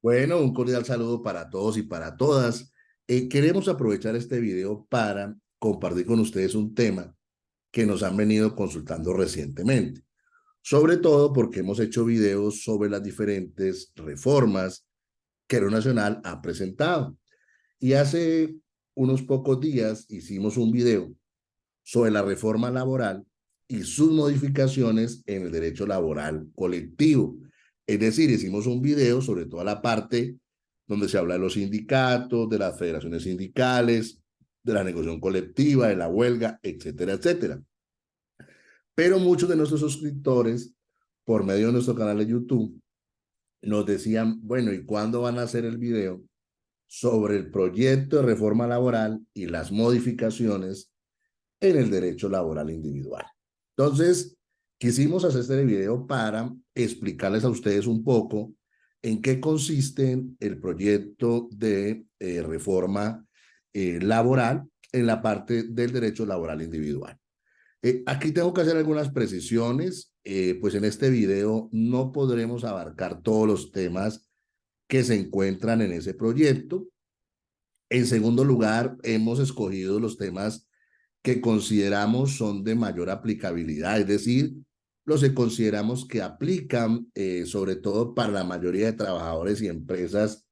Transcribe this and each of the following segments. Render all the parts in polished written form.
Bueno, un cordial saludo para todos y para todas. Queremos aprovechar este video para compartir con ustedes un tema que nos han venido consultando recientemente, sobre todo porque hemos hecho videos sobre las diferentes reformas que el Nacional ha presentado. Y hace unos pocos días hicimos un video sobre la reforma laboral y sus modificaciones en el derecho laboral colectivo. Es decir, hicimos un video sobre toda la parte donde se habla de los sindicatos, de las federaciones sindicales, de la negociación colectiva, de la huelga, etcétera, etcétera. Pero muchos de nuestros suscriptores, por medio de nuestro canal de YouTube, nos decían, bueno, ¿y cuándo van a hacer el video sobre el proyecto de reforma laboral y las modificaciones en el derecho laboral individual? Entonces, quisimos hacer este video para explicarles a ustedes un poco en qué consiste el proyecto de reforma laboral en la parte del derecho laboral individual. Aquí tengo que hacer algunas precisiones, pues en este video no podremos abarcar todos los temas que se encuentran en ese proyecto. En segundo lugar, hemos escogido los temas que consideramos son de mayor aplicabilidad, es decir, los que consideramos que aplican sobre todo para la mayoría de trabajadores y empresas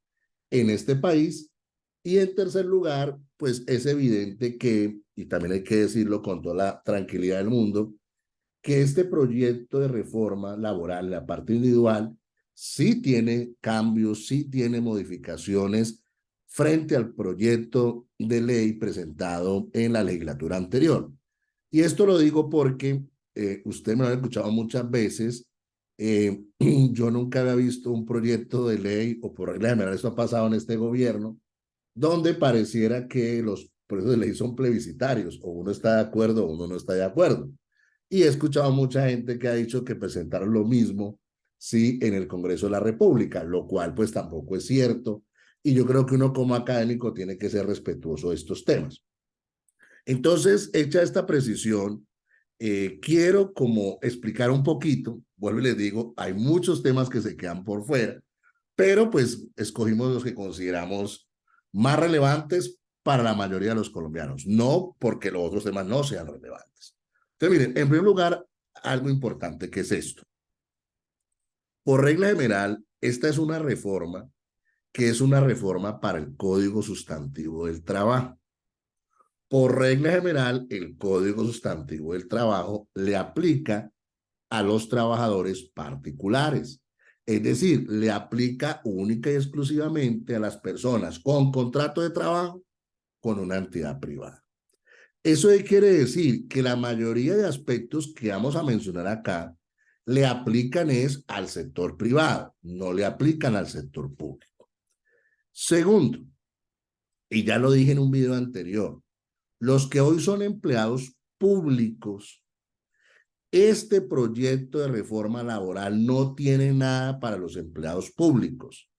en este país. Y en tercer lugar, pues es evidente que, y también hay que decirlo con toda la tranquilidad del mundo, que este proyecto de reforma laboral, la parte individual, sí tiene cambios, sí tiene modificaciones frente al proyecto de ley presentado en la legislatura anterior. Y esto lo digo porque usted me lo ha escuchado muchas veces. Yo nunca había visto un proyecto de ley, o por regla general esto ha pasado en este gobierno, donde pareciera que los proyectos de ley son plebiscitarios, o uno está de acuerdo o uno no está de acuerdo. Y he escuchado a mucha gente que ha dicho que presentaron lo mismo, sí, en el Congreso de la República, lo cual pues tampoco es cierto. Y yo creo que uno como académico tiene que ser respetuoso de estos temas. Entonces, hecha esta precisión, quiero como explicar un poquito, vuelvo y les digo, hay muchos temas que se quedan por fuera, pero pues escogimos los que consideramos más relevantes para la mayoría de los colombianos, no porque los otros temas no sean relevantes. Entonces, miren, en primer lugar, algo importante que es esto. Por regla general, esta es una reforma que es una reforma para el Código Sustantivo del Trabajo. Por regla general, el Código Sustantivo del Trabajo le aplica a los trabajadores particulares. Es decir, le aplica única y exclusivamente a las personas con contrato de trabajo con una entidad privada. Eso quiere decir que la mayoría de aspectos que vamos a mencionar acá le aplican es al sector privado, no le aplican al sector público. Segundo, y ya lo dije en un video anterior, los que hoy son empleados públicos, este proyecto de reforma laboral no tiene nada para los empleados públicos.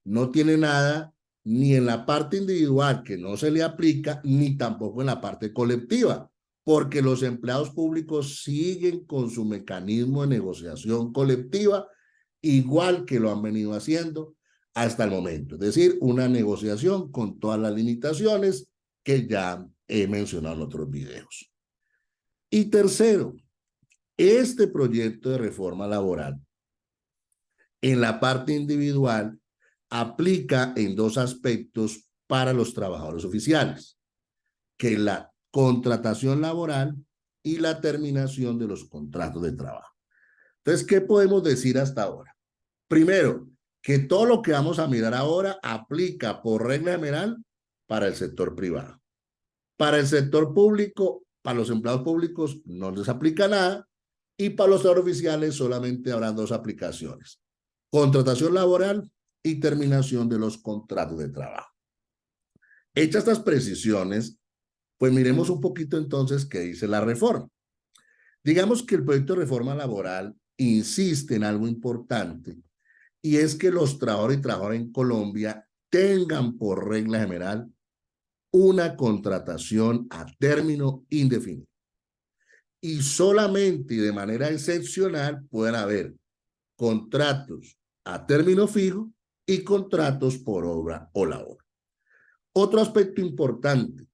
No tiene nada ni en la parte individual que no se le aplica, ni tampoco en la parte colectiva, porque los empleados públicos siguen con su mecanismo de negociación colectiva, igual que lo han venido haciendo hasta el momento. Es decir, una negociación con todas las limitaciones que ya he mencionado en otros videos. Y tercero, este proyecto de reforma laboral en la parte individual aplica en dos aspectos para los trabajadores oficiales, que es la contratación laboral y la terminación de los contratos de trabajo. Entonces, ¿qué podemos decir hasta ahora? Primero, que todo lo que vamos a mirar ahora aplica por regla general para el sector privado. Para el sector público, para los empleados públicos no les aplica nada, y para los trabajadores oficiales solamente habrán dos aplicaciones: contratación laboral y terminación de los contratos de trabajo. Hechas estas precisiones, pues miremos un poquito entonces qué dice la reforma. Digamos que el proyecto de reforma laboral insiste en algo importante, y es que los trabajadores y trabajadoras en Colombia tengan por regla general una contratación a término indefinido. Y solamente y de manera excepcional pueden haber contratos a término fijo y contratos por obra o labor. Otro aspecto importante,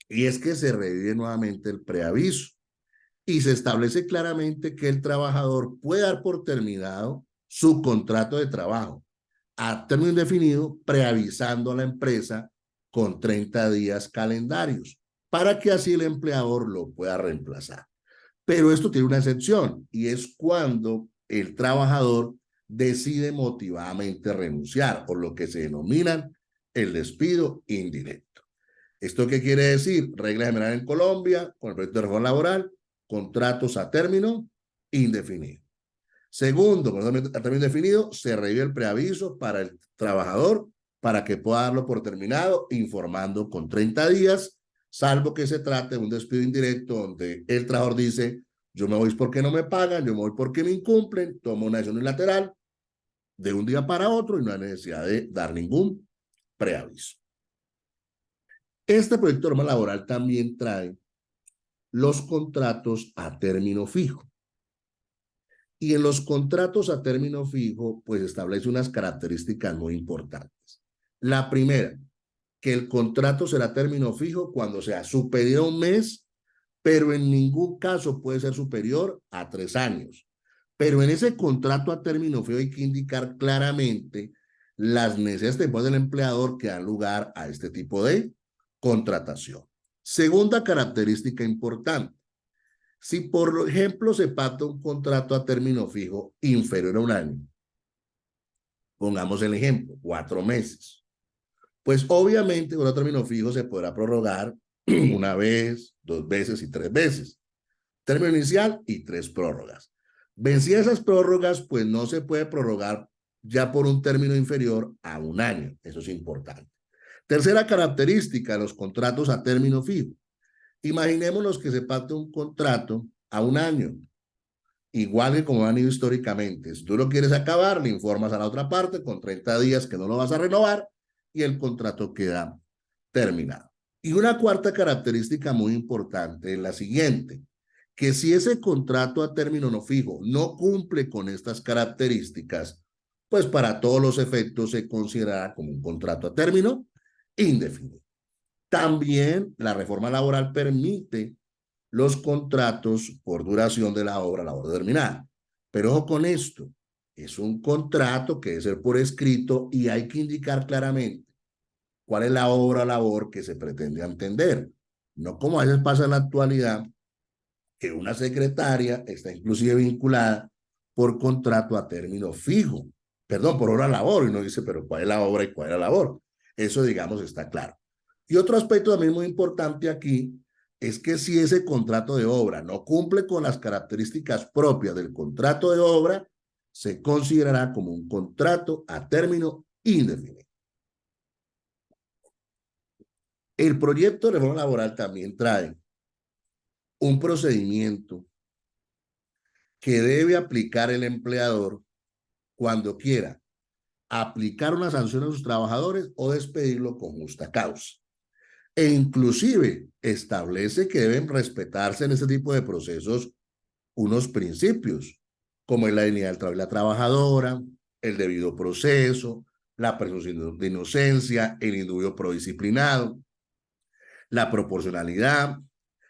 y es que se revive nuevamente el preaviso y se establece claramente que el trabajador puede dar por terminado su contrato de trabajo a término indefinido, preavisando a la empresa con 30 días calendarios, para que así el empleador lo pueda reemplazar. Pero esto tiene una excepción, y es cuando el trabajador decide motivadamente renunciar, por lo que se denominan el despido indirecto. ¿Esto qué quiere decir? Regla general en Colombia, con el proyecto de reforma laboral, contratos a término indefinido. Segundo, con a término indefinido, se revive el preaviso para el trabajador para que pueda darlo por terminado, informando con 30 días, salvo que se trate de un despido indirecto donde el trabajador dice, yo me voy porque no me pagan, yo me voy porque me incumplen, tomo una decisión unilateral de un día para otro y no hay necesidad de dar ningún preaviso. Este proyecto de norma laboral también trae los contratos a término fijo. Y en los contratos a término fijo, pues establece unas características muy importantes. La primera, que el contrato será a término fijo cuando sea superior a un mes, pero en ningún caso puede ser superior a 3 años. Pero en ese contrato a término fijo hay que indicar claramente las necesidades del empleador que dan lugar a este tipo de contratación. Segunda característica importante. Si, por ejemplo, se pacta un contrato a término fijo inferior a un año, pongamos el ejemplo, 4 meses, pues obviamente con un término fijo se podrá prorrogar una vez, 2 veces y 3 veces. Término inicial y 3 prórrogas. Vencidas esas prórrogas, pues no se puede prorrogar ya por un término inferior a un año. Eso es importante. Tercera característica de los contratos a término fijo. Imaginémonos que se pacta un contrato a un año, igual que como han ido históricamente. Si tú lo quieres acabar, le informas a la otra parte con 30 días que no lo vas a renovar y el contrato queda terminado. Y una cuarta característica muy importante es la siguiente, que si ese contrato a término no fijo no cumple con estas características, pues para todos los efectos se considerará como un contrato a término indefinido. También la reforma laboral permite los contratos por duración de la obra, labor determinada. Pero ojo con esto, es un contrato que debe ser por escrito y hay que indicar claramente cuál es la obra o labor que se pretende entender. No como a veces pasa en la actualidad, que una secretaria está inclusive vinculada por contrato a término fijo, perdón, por hora labor, y uno dice, pero ¿cuál es la obra y cuál es la labor? Eso, digamos, está claro. Y otro aspecto también muy importante aquí es que si ese contrato de obra no cumple con las características propias del contrato de obra, se considerará como un contrato a término indefinido. El proyecto de reforma laboral también trae un procedimiento que debe aplicar el empleador cuando quiera aplicar una sanción a sus trabajadores o despedirlo con justa causa. E inclusive establece que deben respetarse en este tipo de procesos unos principios, como es la dignidad del trabajo y la trabajadora, el debido proceso, la presunción de inocencia, el indubio prodisciplinado, la proporcionalidad,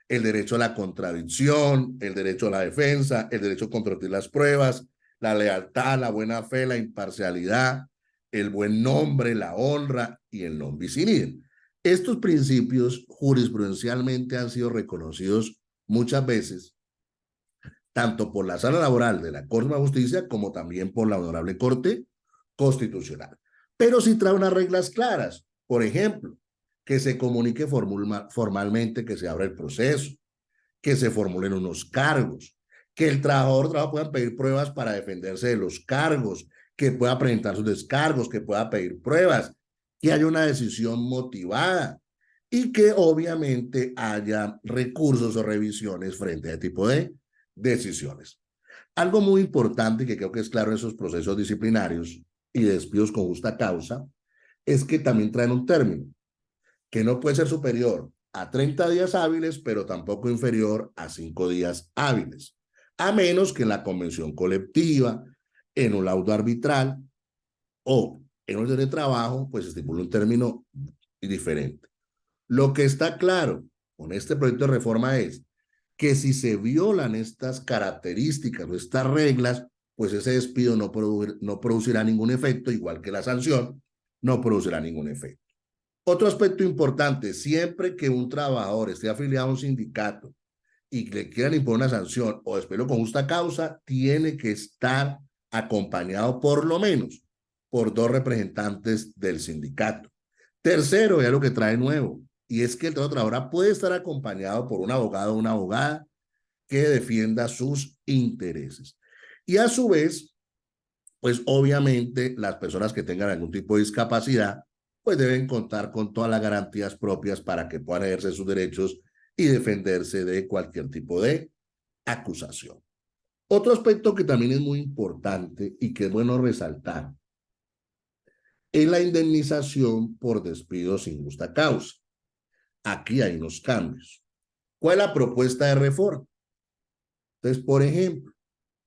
el derecho a la contradicción, el derecho a la defensa, el derecho a controlar las pruebas, la lealtad, la buena fe, la imparcialidad, el buen nombre, la honra y el non bis in idem. Estos principios jurisprudencialmente han sido reconocidos muchas veces, tanto por la Sala Laboral de la Corte de Justicia como también por la Honorable Corte Constitucional. Pero sí trae unas reglas claras. Por ejemplo, que se comunique formalmente que se abra el proceso, que se formulen unos cargos, que el trabajador pueda pedir pruebas para defenderse de los cargos, que pueda presentar sus descargos, que pueda pedir pruebas, que haya una decisión motivada y que obviamente haya recursos o revisiones frente a este tipo de decisiones. Algo muy importante que creo que es claro en esos procesos disciplinarios y de despidos con justa causa es que también traen un término que no puede ser superior a 30 días hábiles, pero tampoco inferior a 5 días hábiles, a menos que en la convención colectiva, en un laudo arbitral o en orden de trabajo, pues estipula un término diferente. Lo que está claro con este proyecto de reforma es que si se violan estas características o estas reglas, pues ese despido no producirá ningún efecto, igual que la sanción no producirá ningún efecto. Otro aspecto importante, siempre que un trabajador esté afiliado a un sindicato y le quieran imponer una sanción o despido con justa causa, tiene que estar acompañado por lo menos por 2 representantes del sindicato. Tercero, ya lo que trae nuevo, y es que el trabajador puede estar acompañado por un abogado o una abogada que defienda sus intereses. Y a su vez, pues obviamente las personas que tengan algún tipo de discapacidad, pues deben contar con todas las garantías propias para que puedan ejercer sus derechos y defenderse de cualquier tipo de acusación. Otro aspecto que también es muy importante y que es bueno resaltar es la indemnización por despido sin justa causa. Aquí hay unos cambios. ¿Cuál es la propuesta de reforma? Entonces, por ejemplo,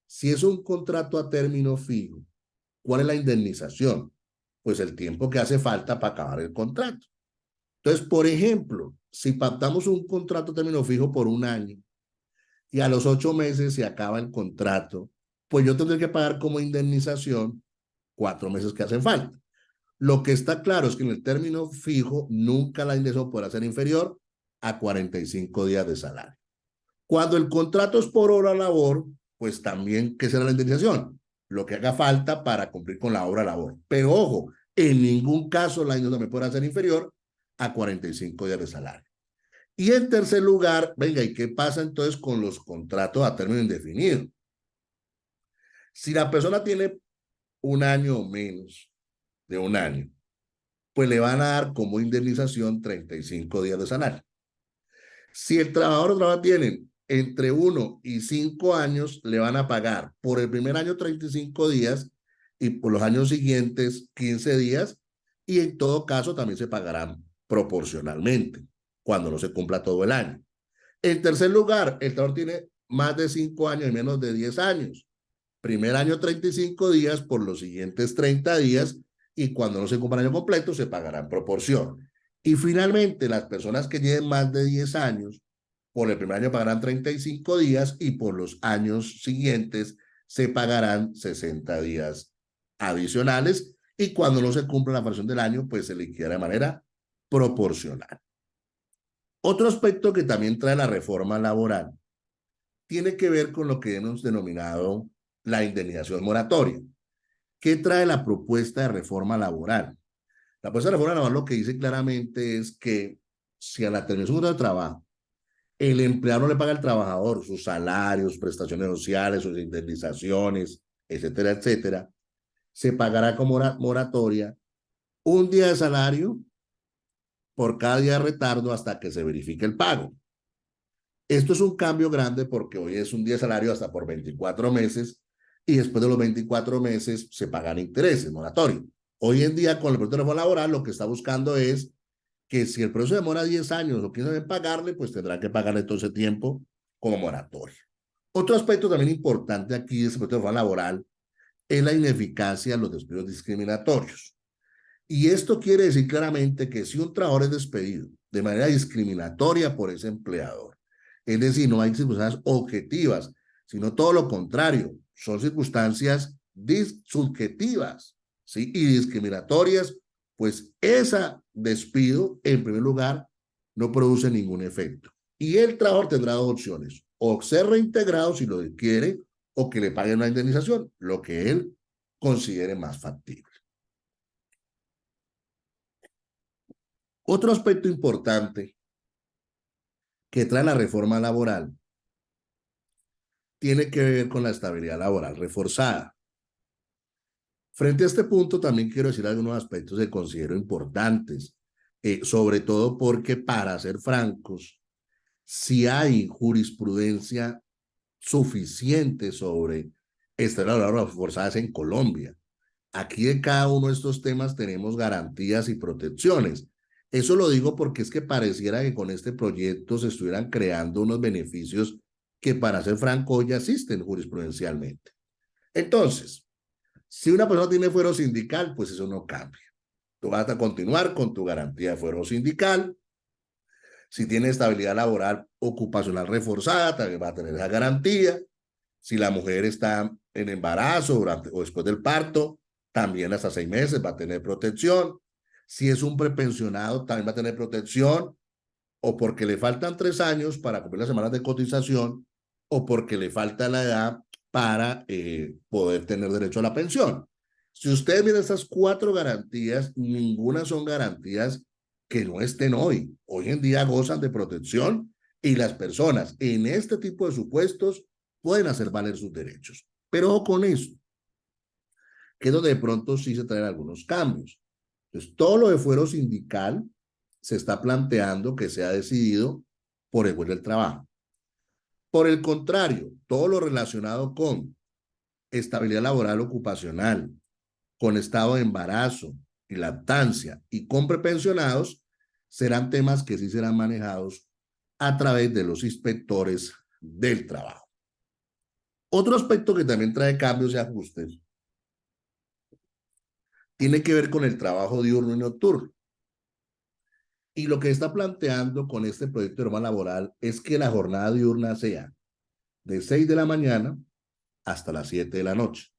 si es un contrato a término fijo, ¿cuál es la indemnización? Pues el tiempo que hace falta para acabar el contrato. Entonces, por ejemplo, si pactamos un contrato a término fijo por un año y a los 8 meses se acaba el contrato, pues yo tendré que pagar como indemnización 4 meses que hacen falta. Lo que está claro es que en el término fijo nunca la indemnización podrá ser inferior a 45 días de salario. Cuando el contrato es por hora labor, pues también, ¿qué será la indemnización? Lo que haga falta para cumplir con la hora labor. Pero ojo, en ningún caso la indemnización me podrá ser inferior a 45 días de salario. Y en tercer lugar, venga, ¿y qué pasa entonces con los contratos a término indefinido? Si la persona tiene un año o menos de un año, pues le van a dar como indemnización 35 días de salario. Si el trabajador o trabajadora tienen entre 1 y 5 años, le van a pagar por el primer año 35 días y por los años siguientes 15 días, y en todo caso también se pagarán proporcionalmente cuando no se cumpla todo el año. En tercer lugar, el trabajador tiene más de 5 años y menos de 10 años. Primer año 35 días por los siguientes 30 días, y cuando no se cumpla el año completo se pagará en proporción. Y finalmente, las personas que lleven más de 10 años, por el primer año pagarán 35 días y por los años siguientes se pagarán 60 días adicionales, y cuando no se cumpla la fracción del año, pues se liquidará de manera proporcional. Otro aspecto que también trae la reforma laboral tiene que ver con lo que hemos denominado la indemnización moratoria. ¿Qué trae la propuesta de reforma laboral? La propuesta de reforma laboral lo que dice claramente es que si a la terminación del trabajo el empleador no le paga al trabajador sus salarios, prestaciones sociales, sus indemnizaciones, etcétera, etcétera, se pagará como moratoria un día de salario por cada día de retardo hasta que se verifique el pago. Esto es un cambio grande porque hoy es un día de salario hasta por 24 meses, y después de los 24 meses se pagan intereses, moratorio. Hoy en día, con el proyecto de reforma laboral, lo que está buscando es que si el proceso demora 10 años o 15 años en pagarle, pues tendrá que pagarle todo ese tiempo como moratoria. Otro aspecto también importante aquí de este proyecto de reforma laboral es la ineficacia de los despidos discriminatorios. Y esto quiere decir claramente que si un trabajador es despedido de manera discriminatoria por ese empleador, es decir, no hay circunstancias objetivas, sino todo lo contrario, son circunstancias subjetivas, ¿sí? Y discriminatorias, pues ese despido, en primer lugar, no produce ningún efecto. Y el trabajador tendrá 2 opciones: o ser reintegrado si lo quiere, o que le paguen una indemnización, lo que él considere más factible. Otro aspecto importante que trae la reforma laboral tiene que ver con la estabilidad laboral reforzada. Frente a este punto, también quiero decir algunos aspectos que considero importantes, sobre todo porque, para ser francos, si hay jurisprudencia suficiente sobre estabilidad laboral reforzada en Colombia. Aquí en cada uno de estos temas tenemos garantías y protecciones. Eso lo digo porque es que pareciera que con este proyecto se estuvieran creando unos beneficios que, para ser franco, ya existen jurisprudencialmente. Entonces, Si una persona tiene fuero sindical, pues eso no cambia. Tú vas a continuar con tu garantía de fuero sindical. Si tiene estabilidad laboral ocupacional reforzada, también va a tener esa garantía. Si la mujer está en embarazo durante o después del parto, también hasta 6 meses va a tener protección. Si es un prepensionado, también va a tener protección, o porque le faltan 3 años para cumplir las semanas de cotización, o porque le falta la edad para poder tener derecho a la pensión. Si usted mira estas 4 garantías, ninguna son garantías que no estén hoy. Hoy en día gozan de protección y las personas en este tipo de supuestos pueden hacer valer sus derechos. Pero ojo con eso, que es donde de pronto sí se traen algunos cambios. Entonces, todo lo de fuero sindical se está planteando que sea decidido por el juez del trabajo. Por el contrario, todo lo relacionado con estabilidad laboral ocupacional, con estado de embarazo y lactancia y con prepensionados serán temas que sí serán manejados a través de los inspectores del trabajo. Otro aspecto que también trae cambios y ajustes tiene que ver con el trabajo diurno y nocturno. Y lo que está planteando con este proyecto de norma laboral es que la jornada diurna sea de 6 de la mañana hasta las 7 de la noche.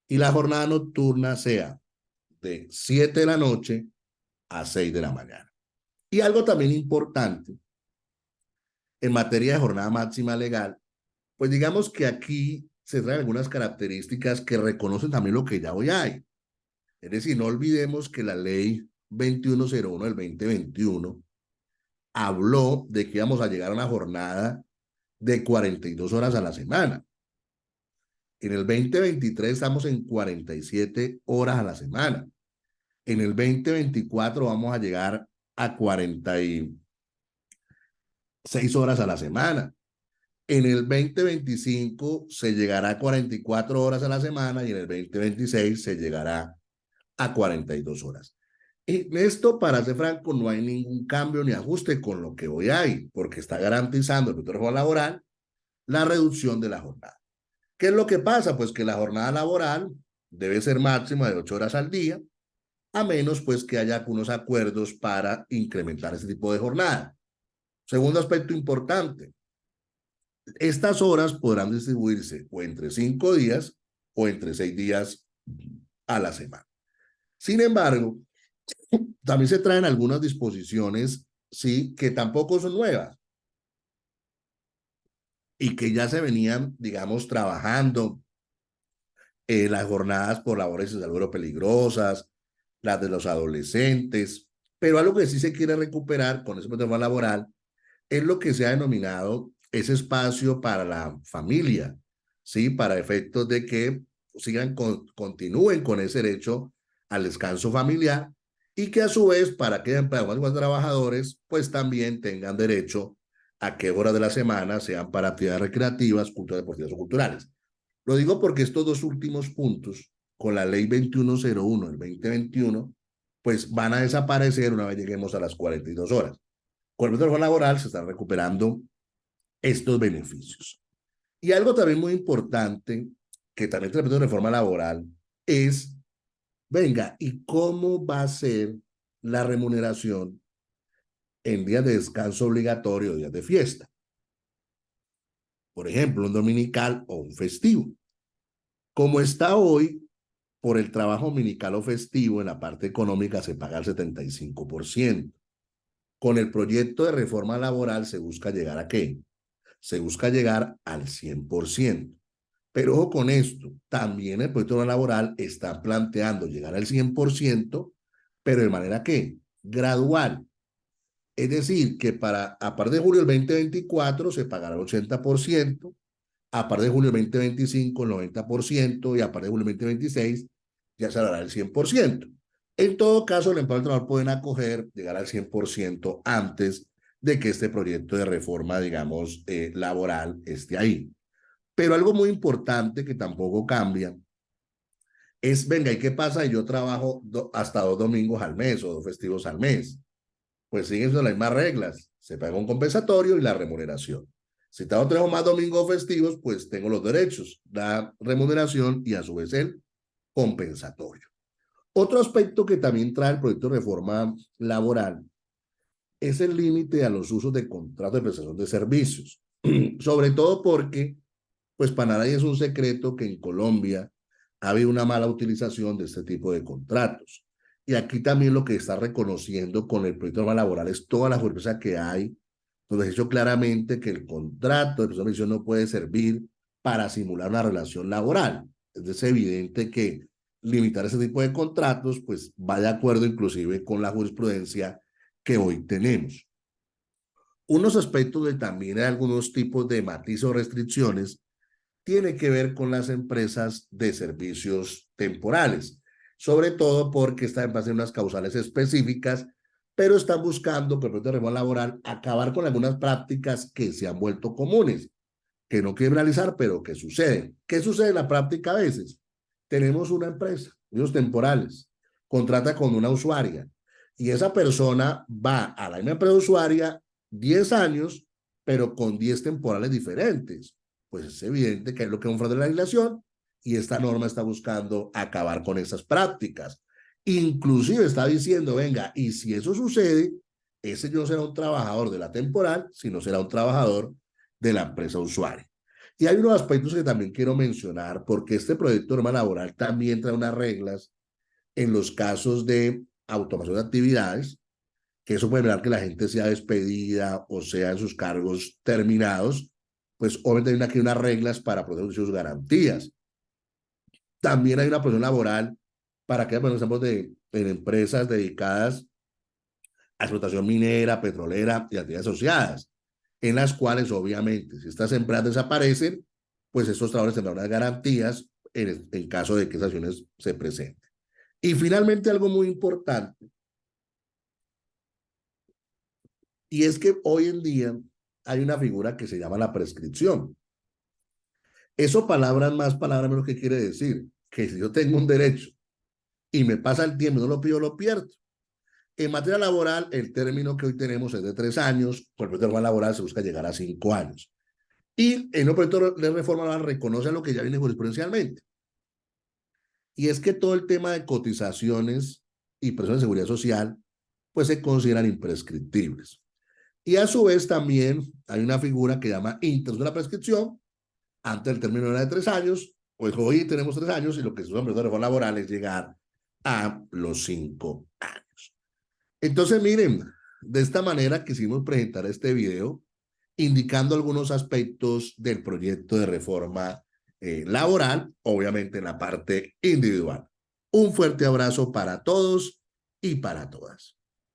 Y la jornada nocturna sea de 7 de la noche a 6 de la mañana. Y algo también importante en materia de jornada máxima legal, pues digamos que aquí se traen algunas características que reconocen también lo que ya hoy hay. Es decir, no olvidemos que la ley 2101 del 2021 habló de que íbamos a llegar a una jornada de 42 horas a la semana. En el 2023 estamos en 47 horas a la semana. En el 2024 vamos a llegar a 46 horas a la semana. En el 2025 se llegará a 44 horas a la semana y en el 2026 se llegará a 42 horas. En esto, para ser franco, no hay ningún cambio ni ajuste con lo que hoy hay, porque está garantizando el sector laboral la reducción de la jornada. ¿Qué es lo que pasa? Pues que la jornada laboral debe ser máxima de 8 horas al día, a menos pues que haya algunos acuerdos para incrementar ese tipo de jornada. Segundo aspecto importante, estas horas podrán distribuirse o entre 5 días o entre 6 días a la semana. Sin embargo, también se traen algunas disposiciones, sí, que tampoco son nuevas y que ya se venían, digamos, trabajando las jornadas por labores de salud peligrosas, las de los adolescentes, pero algo que sí se quiere recuperar con ese programa laboral es lo que se ha denominado ese espacio para la familia, ¿sí? Para efectos de que continúen con ese derecho al descanso familiar y que a su vez para que empleados y trabajadores pues también tengan derecho a que horas de la semana sean para actividades recreativas, culturales, deportivas o culturales. Lo digo porque estos dos últimos puntos, con la ley 2101 del 2021, pues van a desaparecer una vez lleguemos a las 42 horas. Con el trabajo laboral se están recuperando estos beneficios. Y algo también muy importante, que también trae de reforma laboral, es, venga, ¿y cómo va a ser la remuneración en días de descanso obligatorio, días de fiesta? Por ejemplo, un dominical o un festivo. Como está hoy, por el trabajo dominical o festivo, en la parte económica se paga el 75%. Con el proyecto de reforma laboral se busca llegar ¿a qué? Se busca llegar al 100%. Pero ojo con esto, también el proyecto laboral está planteando llegar al 100%, pero de manera ¿qué? Gradual. Es decir, que a partir de julio del 2024 se pagará el 80%, a partir de julio del 2025 el 90% y a partir de julio del 2026 ya se hará el 100%. En todo caso, el empleador y el trabajador pueden acoger, llegar al 100% antes de que este proyecto de reforma, digamos, laboral esté ahí. Pero algo muy importante que tampoco cambia es, venga, ¿y qué pasa? Yo trabajo hasta 2 domingos al mes o 2 festivos al mes. Pues siguen siendo las mismas reglas. Se paga un compensatorio y la remuneración. Si tengo más domingos festivos, pues tengo los derechos, la remuneración y a su vez el compensatorio. Otro aspecto que también trae el proyecto de reforma laboral es el límite a los usos de contratos de prestación de servicios, sobre todo porque, pues para nadie es un secreto que en Colombia ha habido una mala utilización de este tipo de contratos. Y aquí también lo que está reconociendo con el proyecto de reforma laboral es toda la fuerza que hay, donde se ha dicho claramente que el contrato de prestación de servicios no puede servir para simular una relación laboral. Es evidente que limitar ese tipo de contratos, pues va de acuerdo inclusive con la jurisprudencia que hoy tenemos. Unos aspectos de también hay algunos tipos de matices o restricciones tiene que ver con las empresas de servicios temporales, sobre todo porque están en base a unas causales específicas, pero están buscando, por ejemplo, de reforma laboral, acabar con algunas prácticas que se han vuelto comunes, que no quieren realizar, pero que suceden. ¿Qué sucede en la práctica a veces? Tenemos una empresa, ellos temporales, contrata con una usuaria y esa persona va a la misma empresa usuaria 10 años, pero con 10 temporales diferentes. Pues es evidente que es lo que es un fraude de la legislación y esta norma está buscando acabar con esas prácticas. Inclusive está diciendo, venga, y si eso sucede, ese no será un trabajador de la temporal, sino será un trabajador de la empresa usuaria. Y hay unos aspectos que también quiero mencionar, porque este proyecto de norma laboral también trae unas reglas en los casos de automación de actividades, que eso puede llevar que la gente sea despedida o sea en sus cargos terminados, pues obviamente hay aquí unas reglas para proteger sus garantías. También hay una protección laboral para que bueno, estamos en empresas dedicadas a explotación minera, petrolera y actividades asociadas, en las cuales obviamente si estas empresas desaparecen, pues estos trabajadores tendrán unas garantías en caso de que esas acciones se presenten. Y finalmente algo muy importante, y es que hoy en día hay una figura que se llama la prescripción. Eso palabras más, palabras menos, ¿qué quiere decir? Que si yo tengo un derecho y me pasa el tiempo y no lo pido, lo pierdo. En materia laboral, el término que hoy tenemos es de 3 años, por el proyecto de reforma laboral se busca llegar a 5 años. Y en el proyecto de reforma laboral reconoce lo que ya viene jurisprudencialmente. Y es que todo el tema de cotizaciones y pensiones de seguridad social, pues se consideran imprescriptibles. Y a su vez también hay una figura que llama interrupción de la prescripción. Antes el término era de 3 años, pues hoy tenemos 3 años y lo que se llama de reforma laboral es llegar a los 5 años. Entonces, miren, de esta manera quisimos presentar este video indicando algunos aspectos del proyecto de reforma laboral, obviamente en la parte individual. Un fuerte abrazo para todos y para todas.